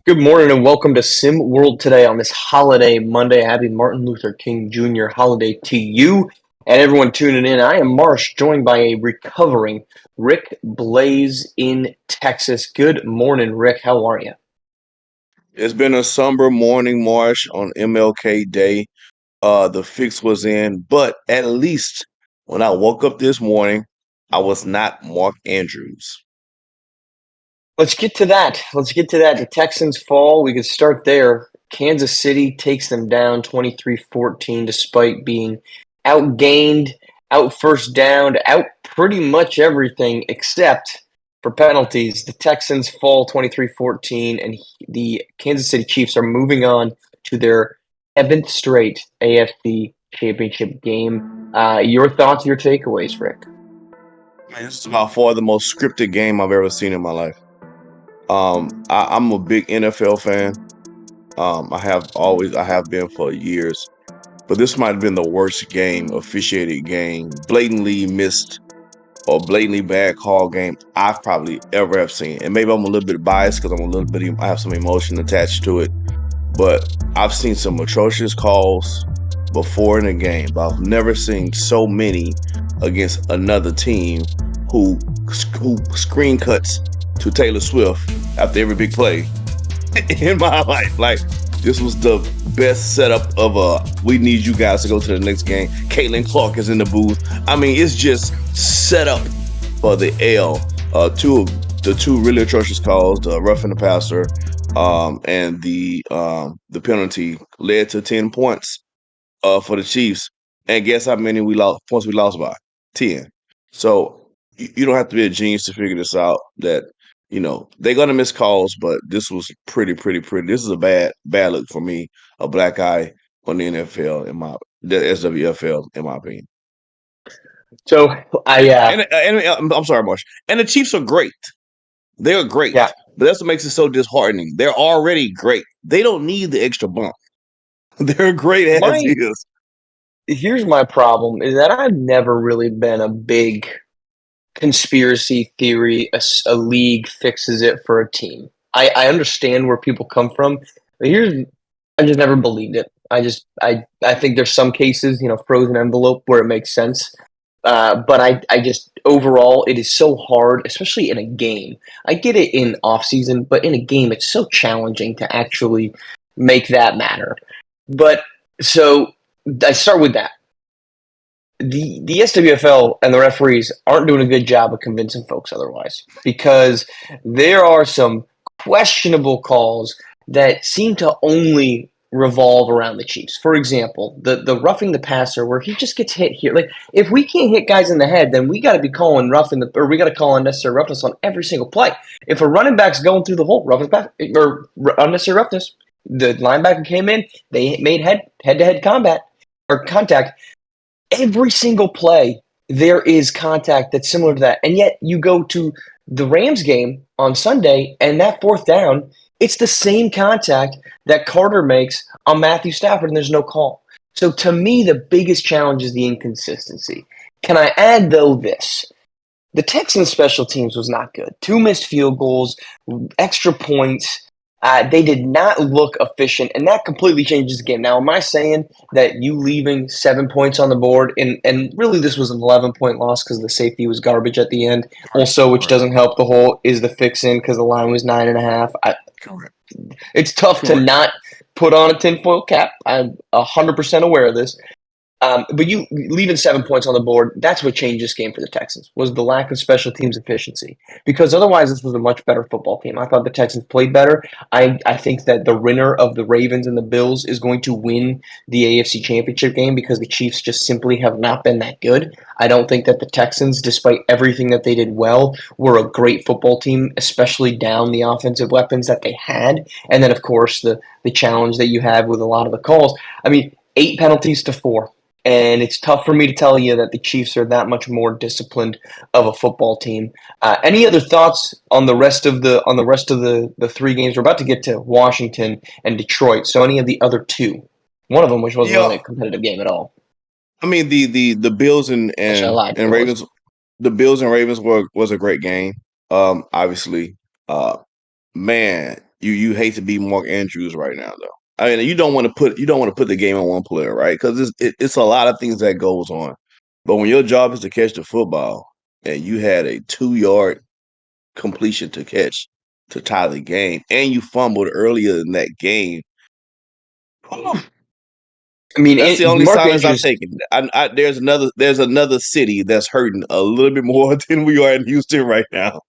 Good morning and welcome to SimWorld today on this holiday Monday. Happy Martin Luther King Jr. holiday to you and everyone tuning in. I am Marsh, joined by a recovering Rick Blaze in Texas. Good morning, Rick. How are you? It's been a somber morning march on MLK Day. The fix was in, but at least when I woke up this morning, I was not Mark Andrews. Let's get to that. The Texans fall. We could start there. Kansas City takes them down 23-14 despite being outgained, out first down, out pretty much everything except for penalties. The Texans fall 23-14 and the Kansas City Chiefs are moving on to their 7th straight AFC Championship game. Your thoughts, your takeaways, Rick? Man, this is by far the most scripted game I've ever seen in my life. I'm a big NFL fan. I have been for years, but this might have been the worst officiated game, blatantly missed or blatantly bad call game I've probably ever have seen. And maybe I'm a little bit biased because I have some emotion attached to it. But I've seen some atrocious calls before in a game, but I've never seen so many against another team who screen cuts to Taylor Swift after every big play in my life. Like, this was the best setup of we need you guys to go to the next game. Caitlin Clark is in the booth. I mean, it's just set up for the L. The two really atrocious calls, the roughing the passer, and the penalty led to 10 points for the Chiefs. And guess how many points we lost by? 10. So you don't have to be a genius to figure this out that they're gonna miss calls, but this was pretty. This is a bad look for me, a black eye on the NFL the SWFL in my opinion. So I I'm sorry, Marsh. And the Chiefs are great. They're great, yeah, but that's what makes it so disheartening. They're already great. They don't need the extra bump. They're great as my is. here's my problem is that I've never really been a big conspiracy theory, a league fixes it for a team. I understand where people come from, but I just never believed it. I think there's some cases, frozen envelope where it makes sense. But I just overall it is so hard, especially in a game. I get it in off season, but in a game it's so challenging to actually make that matter. But so I start with that the SWFL and the referees aren't doing a good job of convincing folks otherwise because there are some questionable calls that seem to only revolve around the Chiefs. For example, the roughing the passer where he just gets hit here. Like if we can't hit guys in the head, then we got to be calling we got to call unnecessary roughness on every single play. If a running back's going through the hole, roughness pass or unnecessary roughness, the linebacker came in, they made head to head combat or contact every single play there is contact that's similar to that. And yet you go to the Rams game on Sunday and that fourth down, it's the same contact that Carter makes on Matthew Stafford and there's no call. So to me, the biggest challenge is the inconsistency. Can I add, though, this? The Texans' special teams was not good. 2 missed field goals, extra points. They did not look efficient, and that completely changes the game. Now, am I saying that you leaving 7 points on the board, and really this was an 11-point loss because the safety was garbage at the end. Right, Also, which right, doesn't help the whole is the fix-in because the line was 9.5. correct, It's tough to correct. not put on a tinfoil cap. I'm 100% aware of this. But you leaving 7 points on the board, that's what changed this game for the Texans, was the lack of special teams efficiency. Because otherwise, this was a much better football team. I thought the Texans played better. I think that the winner of the Ravens and the Bills is going to win the AFC Championship game because the Chiefs just simply have not been that good. I don't think that the Texans, despite everything that they did well, were a great football team, especially down the offensive weapons that they had. And then, of course, the challenge that you have with a lot of the calls. I mean, 8 penalties to 4. And it's tough for me to tell you that the Chiefs are that much more disciplined of a football team. Any other thoughts on the 3 games? We're about to get to Washington and Detroit. So any of the other 2? One of them, which wasn't Yeah, really a competitive game at all. I mean the Bills Actually, I lied. and It was. Ravens, the Bills and Ravens was a great game. Obviously, uh, man, You hate to be Mark Andrews right now, though. I mean, you don't want to put the game on one player, right? Because it's a lot of things that goes on. But when your job is to catch the football, and you had a 2 yard completion to catch to tie the game, and you fumbled earlier in that game, I mean, that's the only Mark silence I'm Andrews, taking. There's another city that's hurting a little bit more than we are in Houston right now.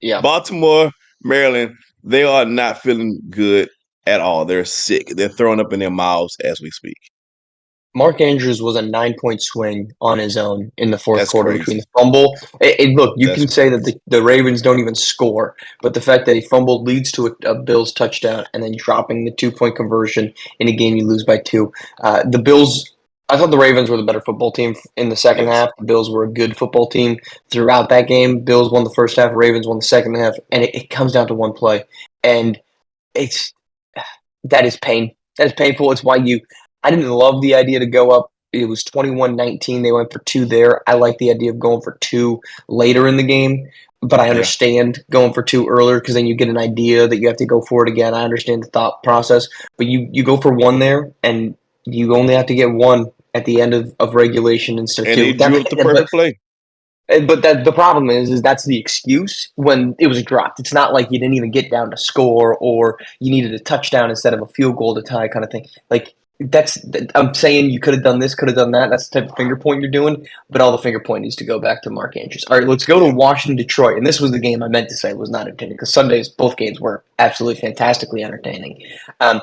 yeah. Baltimore, Maryland, they are not feeling good at all. They're sick. They're throwing up in their mouths as we speak. Mark Andrews was a 9-point swing on his own in the fourth That's quarter between crazy. the fumble. Look, you That's can say that crazy. the Ravens don't even score, but the fact that he fumbled leads to a Bills touchdown and then dropping the 2-point conversion in a game you lose by two. The Bills, I thought the Ravens were the better football team in the second Yes. half. The Bills were a good football team throughout that game. Bills won the first half, Ravens won the second half, and it comes down to one play. And it's that is pain. That is painful. It's why I didn't love the idea to go up. It was 21-19. They went for two there. I like the idea of going for two later in the game, but I Yeah. understand going for two earlier because then you get an idea that you have to go for it again. I understand the thought process, but you go for one there, and you only have to get one at the end of regulation instead of And they two. drew up the perfect play. But the problem is that's the excuse when it was dropped. It's not like you didn't even get down to score or you needed a touchdown instead of a field goal to tie kind of thing. Like I'm saying you could have done this, could have done that. That's the type of finger point you're doing. But all the finger point needs to go back to Mark Andrews. All right, let's go to Yeah. Washington, Detroit. And this was the game I meant to say was not entertaining because Sundays both games were absolutely fantastically entertaining. Um,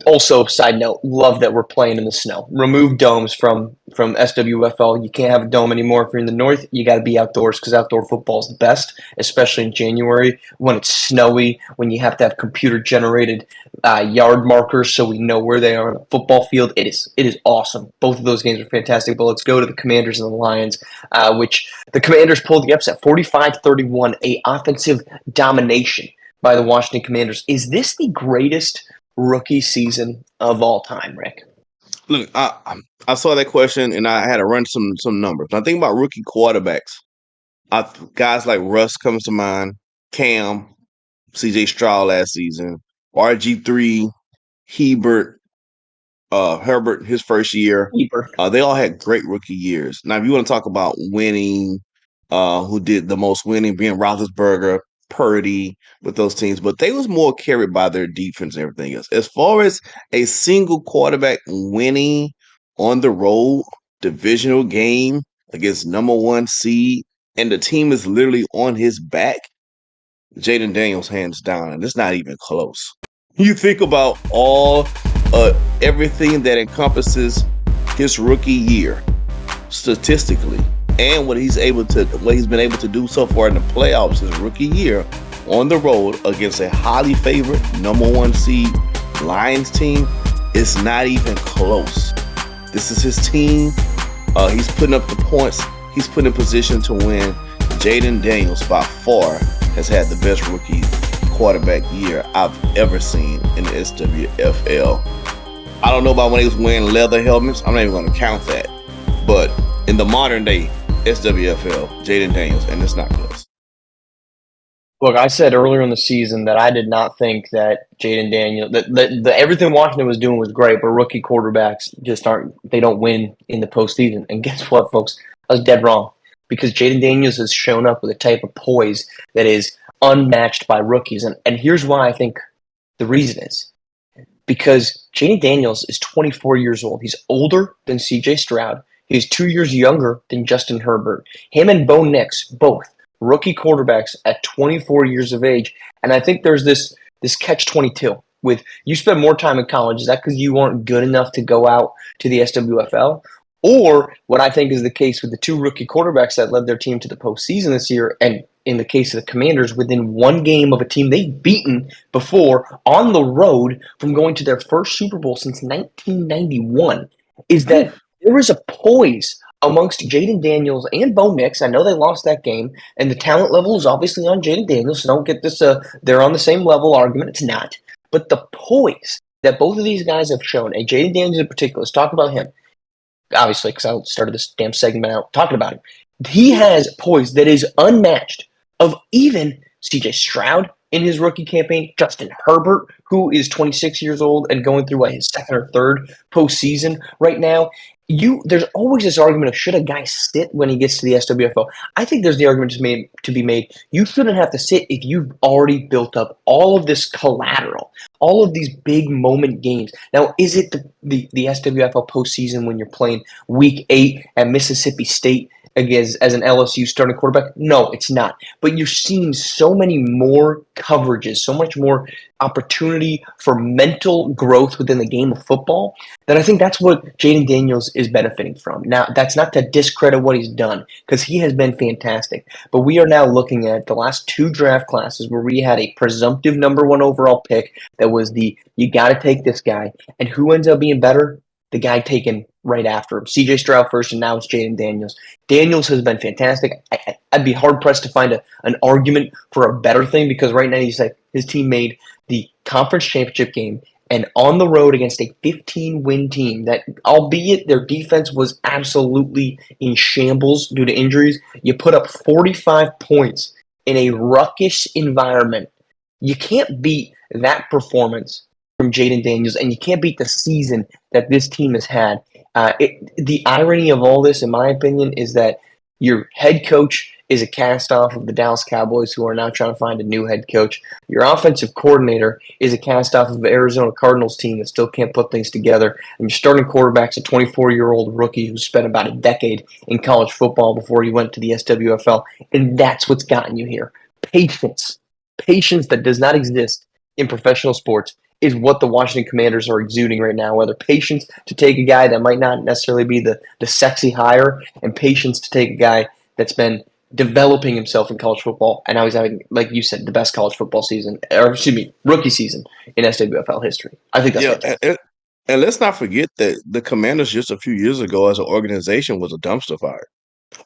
Also, side note, love that we're playing in the snow. Remove domes from SWFL. You can't have a dome anymore if you're in the north. You got to be outdoors because outdoor football is the best, especially in January when it's snowy. When you have to have computer generated yard markers so we know where they are on a football field. It is awesome. Both of those games are fantastic. But let's go to the Commanders and the Lions, which the Commanders pulled the upset, 45-31, a offensive domination by the Washington Commanders. Is this the greatest rookie season of all time, Rick? Look, I saw that question and I had to run some numbers. When I think about rookie quarterbacks, guys like Russ comes to mind, Cam, CJ Stroud last season, RG3, Hebert, Herbert, his first year. Keeper. They all had great rookie years. Now, if you want to talk about winning, who did the most winning, being Roethlisberger, Purdy with those teams, but they was more carried by their defense and everything else. As far as a single quarterback winning on the road, divisional game against number one seed, and the team is literally on his back, Jaden Daniels hands down, and it's not even close. You think about everything that encompasses his rookie year statistically, and what he's been able to do so far in the playoffs his rookie year on the road against a highly favored number one seed Lions team. It's not even close. This is his team. He's putting up the points. He's put in position to win. Jaden Daniels by far has had the best rookie quarterback year I've ever seen in the SWFL. I don't know about when he was wearing leather helmets. I'm not even going to count that. But in the modern day SWFL, Jaden Daniels, and it's not close. Look, I said earlier in the season that I did not think that Jaden Daniel that everything Washington was doing was great, but rookie quarterbacks just aren't. They don't win in the postseason. And guess what, folks? I was dead wrong because Jaden Daniels has shown up with a type of poise that is unmatched by rookies. And here's why I think the reason is because Jaden Daniels is 24 years old. He's older than CJ Stroud. He's 2 years younger than Justin Herbert. Him and Bo Nix, both rookie quarterbacks at 24 years of age. And I think there's this catch-22 with you spend more time in college. Is that because you weren't good enough to go out to the SWFL? Or what I think is the case with the two rookie quarterbacks that led their team to the postseason this year, and in the case of the Commanders, within one game of a team they've beaten before on the road from going to their first Super Bowl since 1991, is that there is a poise amongst Jaden Daniels and Bo Nix. I know they lost that game, and the talent level is obviously on Jaden Daniels, so don't get this they're on the same level argument. It's not. But the poise that both of these guys have shown, and Jaden Daniels in particular, let's talk about him obviously, because I started this damn segment out talking about him. He has poise that is unmatched of even CJ Stroud, in his rookie campaign, Justin Herbert, who is 26 years old and going through his second or third postseason right now. There's always this argument of should a guy sit when he gets to the SWFL. I think there's the argument to be made. You shouldn't have to sit if you've already built up all of this collateral, all of these big moment games. Now, is it the SWFL postseason when you're playing Week 8 at Mississippi State as an LSU starting quarterback? No, it's not. But you're seeing so many more coverages, so much more opportunity for mental growth within the game of football that I think that's what Jaden Daniels is benefiting from. Now, that's not to discredit what he's done because he has been fantastic. But we are now looking at the last two draft classes where we had a presumptive number one overall pick that was you got to take this guy. And who ends up being better? The guy taken right after him. CJ Stroud first, and now it's Jaden Daniels. Daniels has been fantastic. I'd be hard-pressed to find an argument for a better thing because right now you say his team made the conference championship game and on the road against a 15-win team that, albeit their defense was absolutely in shambles due to injuries, you put up 45 points in a ruckus environment. You can't beat that performance from Jaden Daniels, and you can't beat the season that this team has had. The irony of all this, in my opinion, is that your head coach is a cast off of the Dallas Cowboys, who are now trying to find a new head coach. Your offensive coordinator is a cast off of the Arizona Cardinals team that still can't put things together. And your starting quarterback's a 24-year-old rookie who spent about a decade in college football before he went to the SWFL. And that's what's gotten you here. Patience. Patience that does not exist in professional sports is what the Washington Commanders are exuding right now, whether patience to take a guy that might not necessarily be the sexy hire and patience to take a guy that's been developing himself in college football, and now he's having, like you said, the best college football season, or excuse me, rookie season in SWFL history. I think that's fantastic. And let's not forget that the Commanders just a few years ago as an organization was a dumpster fire.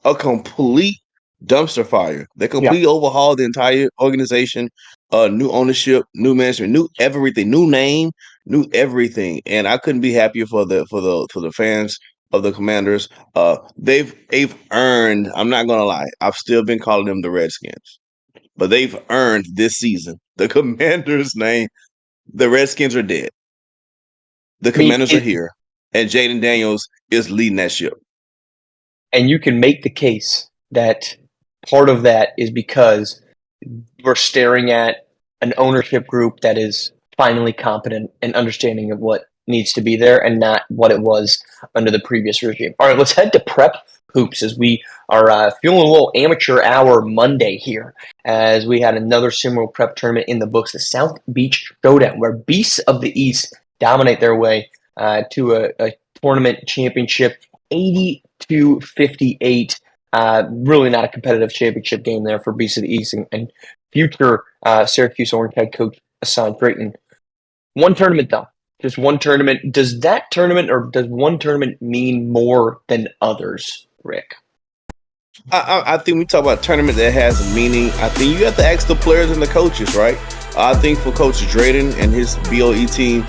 A complete dumpster fire. They Yeah. completely overhauled the entire organization. New ownership, new management, new everything, new name, new everything. And I couldn't be happier for the fans of the Commanders. They've earned. I'm not gonna lie. I've still been calling them the Redskins, but they've earned this season the Commanders' name. The Redskins are dead. The I mean, Commanders are here, and Jaden Daniels is leading that ship. and you can make the case that part of that is because we're staring at an ownership group that is finally competent and understanding of what needs to be there and not what it was under the previous regime. All right, let's head to prep hoops as we are feeling a little amateur hour Monday here as we had another SimWorld prep tournament in the books, the South Beach Showdown, where Beasts of the East dominate their way to a tournament championship, 82-58. Really not a competitive championship game there for Beasts of the East and future Syracuse Orange head coach Hassan Drayton. One tournament, though. Just one tournament. Does that tournament or does one tournament mean more than others, Rick? I think we talk about a tournament that has a meaning. I think you have to ask the players and the coaches, right? I think for Coach Drayton and his BOE team,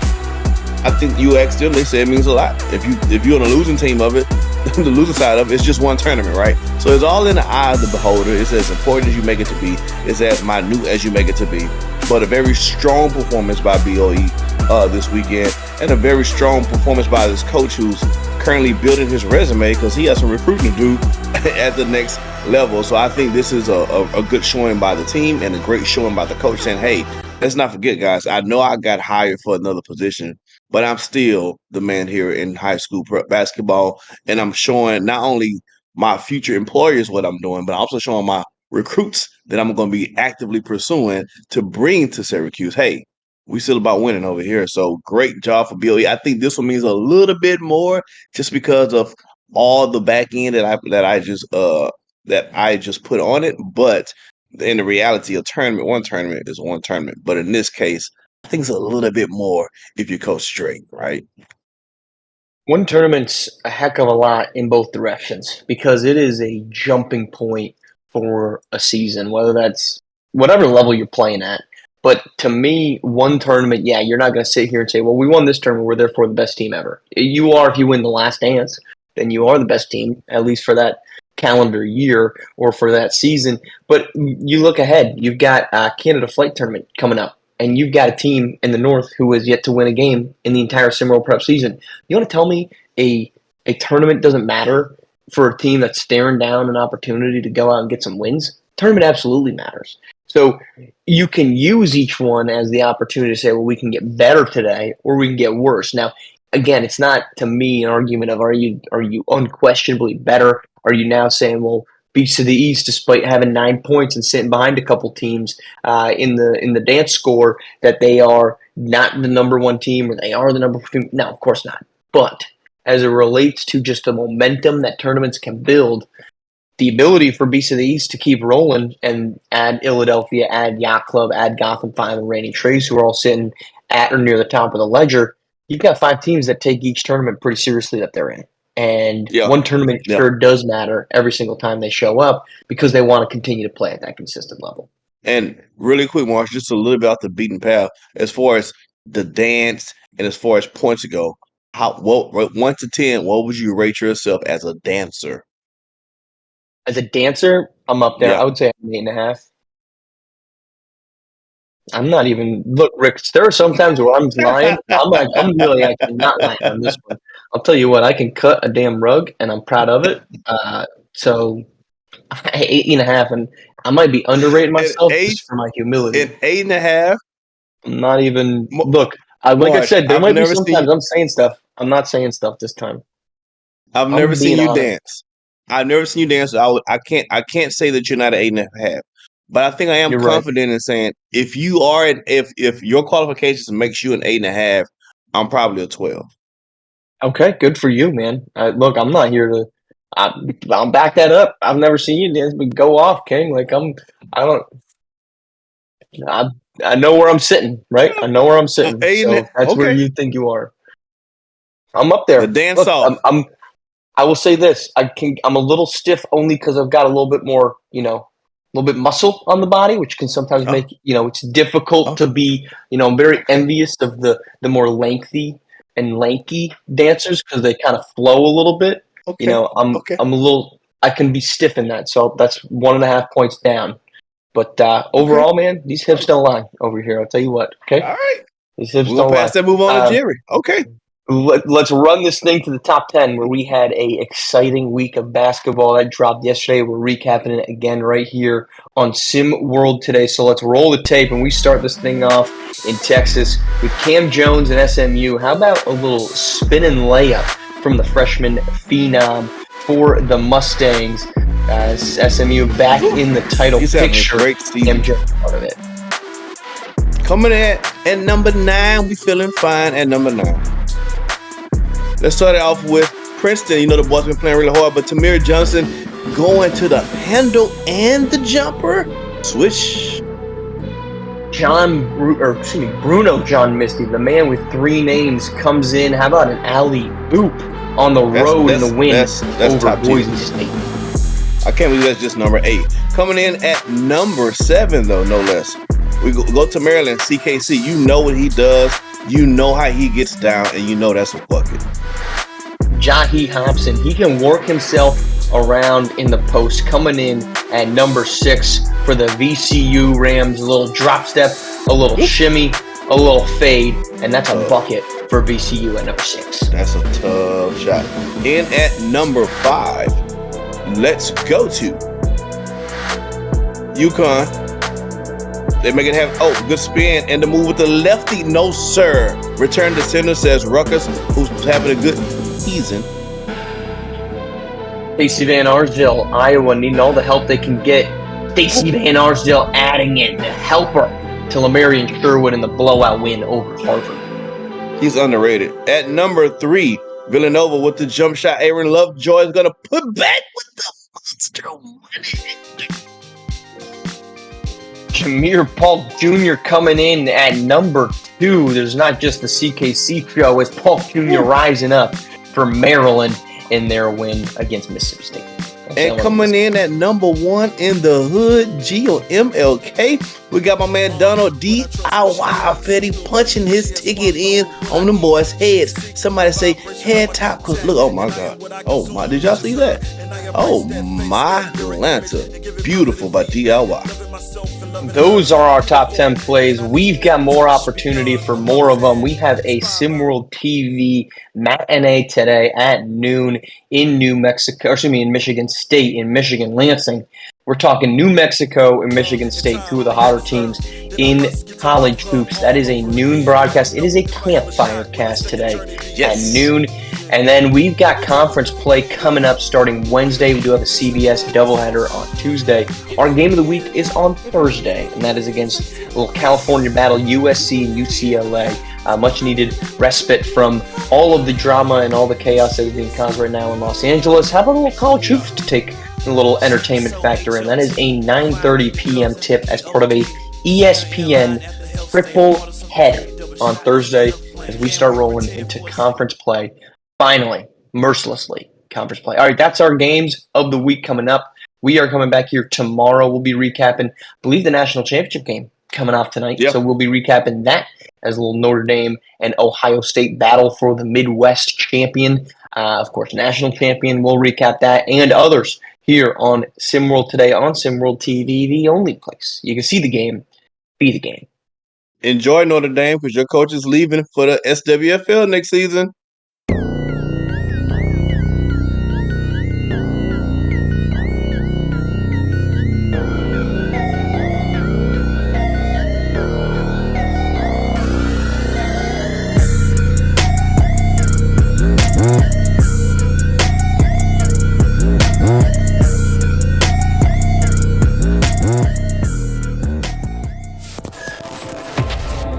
I think you ask them, they say it means a lot. If you're on a losing team of it, the losing side of it, it's just one tournament, right? So it's all in the eye of the beholder. It's as important as you make it to be. It's as minute as you make it to be. But a very strong performance by BOE this weekend, and a very strong performance by this coach who's currently building his resume because he has some recruiting to do at the next level. So I think this is a good showing by the team and a great showing by the coach saying, hey, let's not forget, guys, I know I got hired for another position, but I'm still the man here in high school prep basketball. And I'm showing not only my future employers what I'm doing, but also showing my recruits that I'm going to be actively pursuing to bring to Syracuse. Hey, we still about winning over here. So great job for BOE. I think this one means a little bit more just because of all the back end that I just put on it. But in the reality, one tournament is one tournament. But in this case, I think it's a little bit more if you coach straight, right? One tournament's a heck of a lot in both directions because it is a jumping point for a season, whether that's whatever level you're playing at. But to me, one tournament, yeah, you're not going to sit here and say, well, we won this tournament, we're therefore the best team ever. You are if you win the last dance, then you are the best team, at least for that calendar year or for that season. But you look ahead, you've got Canada Flight Tournament coming up, and you've got a team in the North who has yet to win a game in the entire SimWorld Prep season. You want to tell me a tournament doesn't matter for a team that's staring down an opportunity to go out and get some wins? Tournament absolutely matters. So you can use each one as the opportunity to say, well, we can get better today or we can get worse. Now, again, it's not to me an argument of are you unquestionably better? Are you now saying, well, Beats to the East, despite having 9 points and sitting behind a couple teams in the dance score, that they are not the number one team or they are the number 2? No, of course not. But as it relates to just the momentum that tournaments can build, the ability for Beast of the East to keep rolling and add Philadelphia, add Yacht Club, add Gotham 5 and Rainy Trace, who are all sitting at or near the top of the ledger, you've got 5 teams that take each tournament pretty seriously that they're in. And Yeah. one tournament Yeah. sure does matter every single time they show up because they want to continue to play at that consistent level. And really quick, Marsh, just a little bit off the beaten path as far as the dance and as far as points go. What 1 to 10? What would you rate yourself as a dancer? As a dancer, I'm up there. Yeah. I would say I'm 8.5. I'm not even look, Rick. There are some times where I'm lying. I'm really actually not lying on this one. I'll tell you what, I can cut a damn rug, and I'm proud of it. So 8.5, and I might be underrating An myself eight, just for my humility. an 8.5. I'm not even look. Like I Marsh, said, there I've might be never seen sometimes I'm saying stuff. I'm not saying stuff this time. I've never I'm seen being you honest. dance. I've never seen you dance. I can't say that you're not an 8.5. But I think I am You're right. confident in saying if you are if your qualifications makes you an 8.5, I'm probably a 12. Okay, good for you, man. Look, I'm not here to. I'll back that up. I've never seen you dance, but go off, King. Like I don't. I know where I'm sitting, right? I know where I'm sitting. Eight and So that's where okay. you think you are. I'm up The there. dance Look, off. I will say this. I'm a little stiff only because I've got a little bit more, a little bit muscle on the body, which can sometimes Oh, make, it's difficult oh, to be, I'm very okay. envious of the more lengthy and lanky dancers because they kind of flow a little bit. Okay. I'm Okay. I'm a little I can be stiff in that, so that's 1.5 points down. But Okay. overall, man, these hips don't lie over here. I'll tell you what. Okay, All right. these hips We're gonna don't lie. pass that move on to Jerry. Okay. Let's run this thing to the top 10 where we had a exciting week of basketball that dropped yesterday. We're recapping it again right here on SimWorld today. So let's roll the tape and we start this thing off in Texas with Cam Jones and SMU. How about a little spin and layup from the freshman phenom for the Mustangs? SMU back in the title He's having a picture. great Cam season. Jones part of it. Coming at number 9, we feeling fine at number 9. Let's start it off with Princeton. The boys been playing really hard, but Tamir Johnson going to the handle and the jumper. Switch. Bruno John Misty, the man with 3 names, comes in. How about an alley oop on the road in the win that's over top tier. Boise State? I can't believe that's just number 8. Coming in at number 7, though, no less. We go to Maryland, CKC. You know what he does. You know how he gets down, and you know that's a bucket. Jahi Hobson, he can work himself around in the post, coming in at number 6 for the VCU Rams. A little drop step, a little shimmy, a little fade, and that's a bucket for VCU at number 6. That's a tough shot. In at number 5, let's go to UConn. They make it have, good spin, and the move with the lefty, no sir. Return to center, says Ruckus, who's having a good season. Stacey Van Arsdale, Iowa, needing all the help they can get. Stacey Van Arsdale adding in the helper to Lamarian Sherwood in the blowout win over Harvard. He's underrated. At number 3, Villanova with the jump shot. Aaron Lovejoy is going to put back with the monster winning. Jameer Paul Jr. coming in at number 2. There's not just the CKC show as Paul Jr. rising up for Maryland in their win against Mississippi State. And coming in at number 1 in the hood, GOMLK, we got my man Donald DIY Petty punching his ticket in on them boys' heads. Somebody say head top, cause look, oh my God. Oh my, did y'all see that? Oh my Lanta. Beautiful by DIY. Those are our top 10 plays. We've got more opportunity for more of them. We have a SimWorld TV matinee today at noon in New Mexico, in Michigan State, in Michigan Lansing. We're talking New Mexico and Michigan State, two of the hotter teams in college hoops. That is a noon broadcast. It is a campfire cast today at noon. And then we've got conference play coming up starting Wednesday. We do have a CBS doubleheader on Tuesday. Our game of the week is on Thursday, and that is against a little California battle, USC and UCLA. Much needed respite from all of the drama and all the chaos that is being caused right now in Los Angeles. How about a little college hoops to take a little entertainment factor in? That is a 9:30 p.m. tip as part of a ESPN triple header on Thursday as we start rolling into conference play. Finally, mercilessly, conference play. All right, that's our games of the week coming up. We are coming back here tomorrow. We'll be recapping, I believe, the national championship game coming off tonight. Yep. So we'll be recapping that as a little Notre Dame and Ohio State battle for the Midwest champion. Of course, national champion. We'll recap that and others here on SimWorld today on SimWorld TV, the only place you can see the game, be the game. Enjoy Notre Dame because your coach is leaving for the SWFL next season.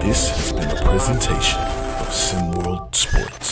This has been a presentation of SimWorld Sports.